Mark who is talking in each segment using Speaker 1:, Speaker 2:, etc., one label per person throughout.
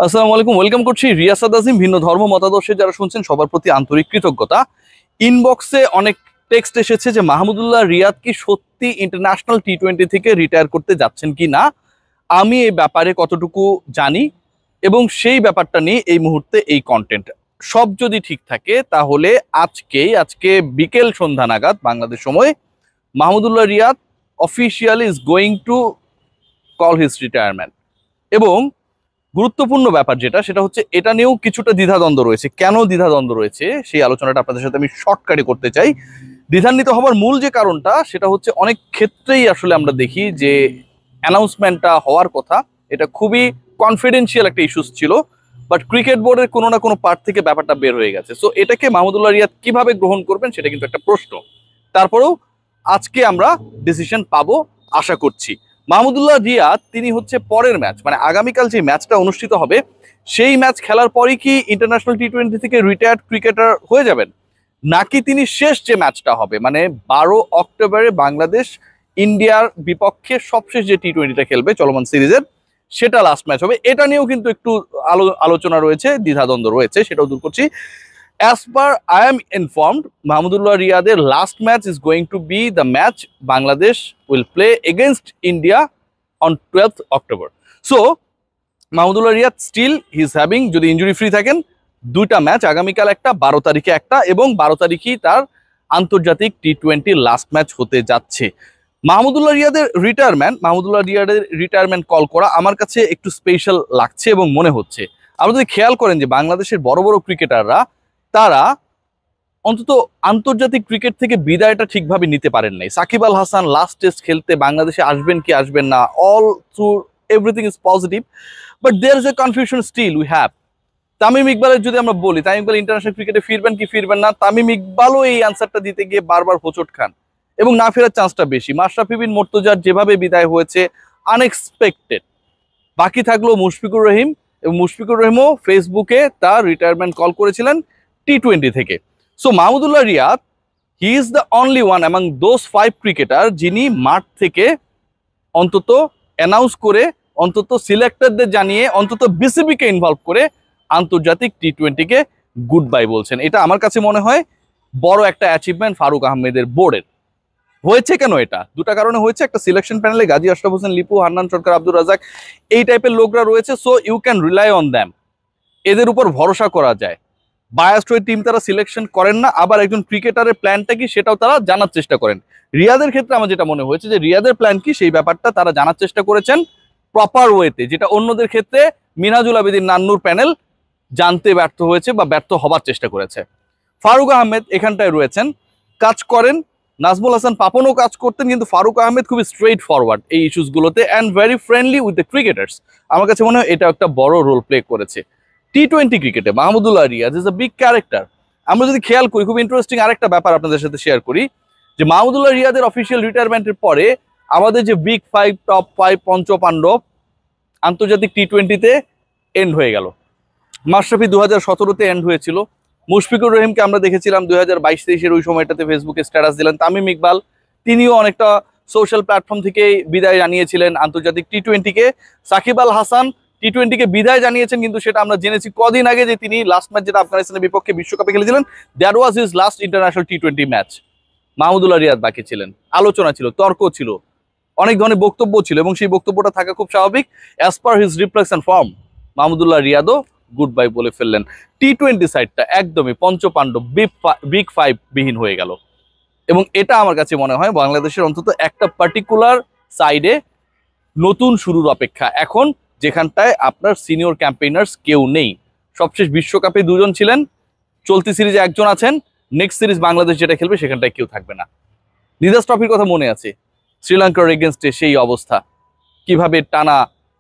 Speaker 1: আসসালামু আলাইকুম, ওয়েলকাম করছি রিয়াসাদ আজিম। ভিন্ন ধর্ম মতাদর্শে যারা শুনছেন সবার প্রতি আন্তরিক কৃতজ্ঞতা। ইনবক্সে অনেক টেক্সট এসেছে যে মাহমুদুল্লাহ রিয়াদ কি সত্যি ইন্টারন্যাশনাল টি-20 থেকে রিটায়ার করতে যাচ্ছেন কি না। আমি এই ব্যাপারে কতটুকু জানি এবং সেই ব্যাপারটা নিয়ে এই মুহূর্তে এই কন্টেন্ট সব যদি ঠিক থাকে তাহলে আজকে বিকেল সন্ধ্যা নাগাদ বাংলাদেশ সময় Mahmudullah Riyad officially is going to call his retirement. এবং গুরুত্বপূর্ণ ব্যাপার সেটা হচ্ছে এটা নিয়েও কিছুটা দ্বিধাদ্বন্দ্ব রয়েছে। কেন দ্বিধাদ্বন্দ্ব রয়েছে সেই আলোচনাটা আপনাদের সাথে আমি শর্টকাটে করতে চাই। দ্বিধান্বিত হবার মূল যে কারণটা সেটা হচ্ছে অনেক ক্ষেত্রেই আসলে আমরা দেখি যে অ্যানাউন্সমেন্টটা হওয়ার কথা এটা খুবই কনফিডেন্সিয়াল একটা ইস্যুস ছিল, বাট ক্রিকেট বোর্ডের কোনো না কোনো পার্ট থেকে ব্যাপারটা বের হয়ে গেছে। সো এটাকে মাহমুদুল্লাহ রিয়াদ কিভাবে গ্রহণ করবেন সেটা কিন্তু একটা প্রশ্ন। তারপরেও আজকে আমরা ডিসিশন পাবো আশা করছি। মাহমুদুল্লাহ রিয়াদ তিনি হচ্ছে পরের ম্যাচ মানে আগামীকাল যে ম্যাচটা অনুষ্ঠিত হবে সেই ম্যাচ খেলার পরই কি ইন্টারন্যাশনাল টি-20 থেকে রিটায়ার্ড ক্রিকেটার হয়ে যাবেন, নাকি তিনি শেষ যে ম্যাচটা হবে মানে 12 অক্টোবরে বাংলাদেশ ইন্ডিয়ার বিপক্ষে সবশেষ যে টি-20টা খেলবে চলমান সিরিজের সেটা লাস্ট ম্যাচ হবে। এটা নিয়েও কিন্তু একটু আলোচনা রয়েছে, দ্বিধাদ্বন্দ্ব রয়েছে, সেটাও দূর করছি। As per I am informed, Mahmudullah Riyad's last match is going to be the match Bangladesh will play against India on 12th October. So, Mahmudullah Riyad still he is having, যদি ইনজুরি ফ্রি থাকেন, দুইটা match, আগামীকাল একটা, 12 তারিখে একটা, এবং 12 তারিখেই তার আন্তর্জাতিক টি-20 লাস্ট ম্যাচ হতে যাচ্ছে। মাহমুদুল্লাহ রিয়াদের রিটায়ারমেন্ট কল করা আমার কাছে একটু স্পেশাল লাগছে এবং মনে হচ্ছে। আপনি যদি খেয়াল করেন যে বাংলাদেশের বড় বড় ক্রিকেটাররা তারা অন্তত আন্তর্জাতিক ক্রিকেট থেকে বিদায়টা ঠিকভাবে নিতে পারেন নাই। সাকিব আল হাসান লাস্ট টেস্ট খেলতে বাংলাদেশে আসবেন কি আসবেন না, all through everything is positive, but there is a confusion still we have. Tamim ইকবালের যদি আমরা বলি তামিম ইকবাল ইন্টারন্যাশনাল ক্রিকেটে ফিরবেন কি ফিরবেন না, তামিম ইকবালও এই অ্যান্সারটা দিতে গিয়ে বারবার হোঁচট খান এবং না ফেরার চান্সটা বেশি। মাশরাফি বিন মুর্তজার যেভাবে বিদায় হয়েছে আনএক্সপেক্টেড। বাকি থাকলো মুশফিকুর রহিম, এবং মুশফিকুর রহিমও ফেসবুকে তার রিটায়ারমেন্ট কল করেছিলেন টি-20 থেকে। So Mahmudullah Riyad he is the only one among those 5 cricketer যিনি মাঠ থেকে অন্তত অ্যানাউন্স করে, অন্তত সিলেক্টরদের জানিয়ে, অন্তত বিসিবিকে ইনভলভ করে আন্তর্জাতিক টি-20কে গুড বাই বলছেন। এটা আমার কাছে মনে হয় বড় একটা অ্যাচিভমেন্ট ফারুক আহমেদের বোর্ডের। হয়েছে কেন? এটা দুটা কারণে হয়েছে। একটা, সিলেকশন প্যানেলে গাজী আশরাফ হোসেন লিপু, হান্নান সরকার, আব্দুর রাজাক এই টাইপের লোকরা রয়েছে। So you can rely on them, এদের উপর ভরসা করা যায়। বায়াসড হয়ে টিম তারা সিলেকশন করেন না, আবার একজন ক্রিকেটারের প্ল্যানটা কি সেটাও তারা জানার চেষ্টা করেন। রিয়াদের ক্ষেত্রে আমার যেটা মনে হয়েছে যে রিয়াদের প্ল্যান কি সেই ব্যাপারটা তারা জানার চেষ্টা করেছেন প্রপার ওয়েতে, যেটা অন্যদের ক্ষেত্রে মিনহাজুল আবেদিন নান্নুর প্যানেল জানতে ব্যর্থ হয়েছে বা ব্যর্থ হবার চেষ্টা করেছে। ফারুক আহমেদ এখানটায় রয়েছেন, কাজ করেন। নাজমুল হাসান পাপনও কাজ করতেন, কিন্তু ফারুক আহমেদ খুবই স্ট্রেট ফরওয়ার্ড এই ইস্যুসগুলোতে and very friendly with the cricketers. আমার কাছে মনে হয় এটা একটা বড় রোল প্লে করেছে টি-20 ক্রিকেটে। Mahmudullah Riyad is a big character. আমরা যদি খেয়াল করি, খুব ইন্টারেস্টিং আরেকটা ব্যাপার আপনাদের সাথে শেয়ার করি, যে মাহমুদুল্লাহ রিয়াদের অফিসিয়াল রিটায়ারমেন্টের পরে আমাদের যে বিগ 5 টপ 5 পঞ্চপাণ্ডব আন্তর্জাতিক টি-20তে এন্ড হয়ে গেল। মাশরাফি 2017-তে এন্ড হয়েছিল। মুশফিকুর রহিমকে আমরা দেখেছিলাম 2022-23-এর ওই সময়টাতে ফেসবুকে স্ট্যাটাস দিলেন। তামিম ইকবাল তিনিও অনেকটা সোশ্যাল প্ল্যাটফর্ম থেকে বিদায় জানিয়েছিলেন আন্তর্জাতিক টি-20কে। সাকিব আল হাসান টি-20কে বিদায় জানিয়েছেন, কিন্তু সেটা আমরা জেনেছি কদিন আগে যে তিনি লাস্ট ম্যাচ যেটা আফগানিস্তানের বিপক্ষে বিশ্বকাপে খেলেছিলেন, that was his last international টি-20 ম্যাচ। মাহমুদুল্লাহ রিয়াদ বাকি ছিলেন, আলোচনা ছিল, তর্ক ছিল, অনেক ধরনের বক্তব্য ছিল, এবং সেই বক্তব্যটা থাকা খুব স্বাভাবিক। As per his replacement from Mahmudullah রিয়াদও গুড বাই বলে ফেললেন। টি-20 সাইডটা একদমই পঞ্চপাণ্ডব বিগ 5 বিহীন হয়ে গেল, এবং এটা আমার কাছে মনে হয় বাংলাদেশের অন্তত একটা পার্টিকুলার সাইডে নতুন শুরুর অপেক্ষা এখন, যেখানটায় আপনার সিনিয়র ক্যাম্পেইনার্স কেউ নেই। সবশেষ বিশ্বকাপে 2 জন ছিলেন, চলতি সিরিজে 1 জন আছেন, নেক্সট সিরিজ বাংলাদেশ যেটা খেলবে সেখানটায় কেউ থাকবে না। নিদাস ট্রফির কথা মনে আছে, শ্রীলঙ্কার এগেনস্টে সেই অবস্থা, কিভাবে টানা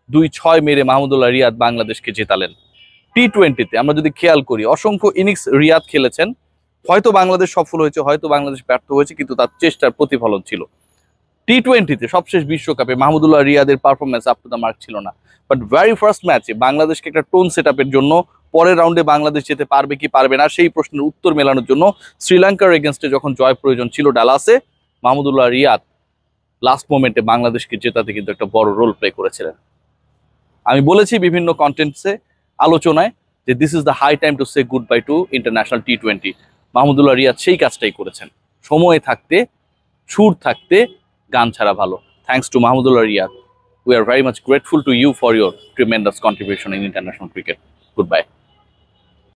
Speaker 1: 2-6 মেরে মাহমুদুল্লাহ রিয়াদ বাংলাদেশকে জেতালেন। টি-20তে আমরা যদি খেয়াল করি অসংখ্য ইনিংস রিয়াদ খেলেছেন, হয়তো বাংলাদেশ সফল হয়েছে, হয়তো বাংলাদেশ ব্যর্থ হয়েছে, কিন্তু তার চেষ্টার প্রতিফলন ছিল। টি-20তে সবশেষ বিশ্বকাপে মাহমুদুল্লাহ রিয়াদের performance up to the mark ছিল না, বাট ভেরি ফার্স্ট ম্যাচে বাংলাদেশকে একটা টোন সেট আপের জন্য, পরের রাউন্ডে বাংলাদেশ যেতে পারবে কি পারবে না সেই প্রশ্নের উত্তর মেলানোর জন্য শ্রীলঙ্কার এগেনস্টে যখন জয় প্রয়োজন ছিল ডালাসে, মাহমুদুল্লাহ রিয়াদ লাস্ট মোমেন্টে বাংলাদেশকে জেতাতে কিন্তু একটা বড় রোল প্লে করেছিলেন। আমি বলেছি বিভিন্ন কন্টেন্টসে, আলোচনায় যে this is the high time to say good bye to international T20। Mahmudullah Riyad সেই কাজটাই করেছেন। সময় থাকতে, সুর থাকতে গান ছাড়া ভালো। Thanks to Mahmudullah Riyad. We are very much grateful to you for your tremendous contribution in international cricket. Goodbye.